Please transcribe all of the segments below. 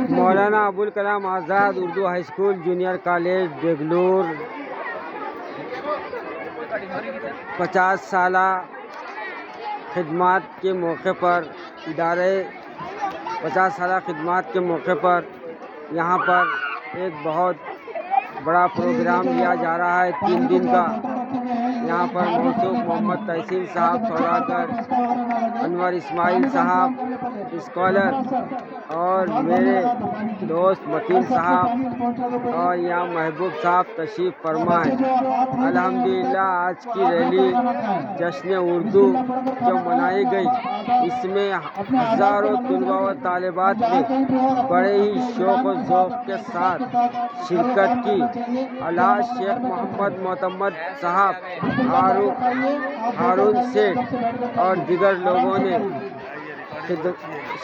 مولانا Abul Kalam Azad Urdu high school junior college Bangalore 50 سالہ خدمات کے موقع پر ادارے 50 سالہ خدمات کے موقع پر یہاں پر ایک بہت بڑا پروگرام لیا جا رہا ہے 3 دن کا. یہاں پر موصوف محمد تحسین صاحب سوداگر، انور اسماعیل صاحب اسکالر اور میرے دوست متین صاحب اور یہاں محبوب صاحب تشریف فرما ہے. الحمدللہ آج کی ریلی جشن اردو جو منائی گئی، اس میں ہزاروں طلباء و طالبات نے بڑے ہی شوق و ذوق کے ساتھ شرکت کی. الحاج شیخ محمد معتمد صاحب، ہارون سیٹھ اور دیگر لوگوں نے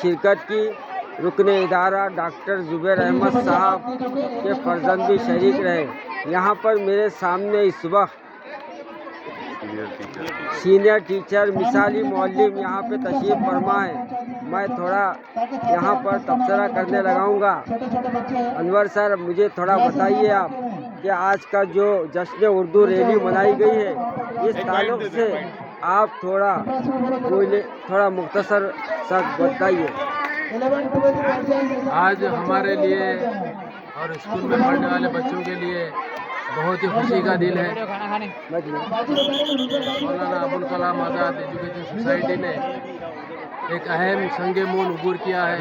شرکت کی. رکن ادارہ ڈاکٹر زبیر احمد صاحب کے فرزند بھی شریک رہے. یہاں پر میرے سامنے اس وقت سینئر ٹیچر، مثالی معلم یہاں پہ تشریف فرما ہے. میں تھوڑا یہاں پر تبصرہ کرنے لگاؤں گا. انور سر، مجھے تھوڑا بتائیے آپ کہ آج کا جو جشن اردو ریلی منائی گئی ہے، اس تعلق سے آپ تھوڑا مختصر سا بتائیے. آج ہمارے لیے اور اسکول میں پڑھنے والے بچوں کے لیے بہت ہی خوشی کا دن ہے. مولانا ابوالکلام آزاد ایجوکیشن سوسائٹی نے ایک اہم سنگ مون عبور کیا ہے.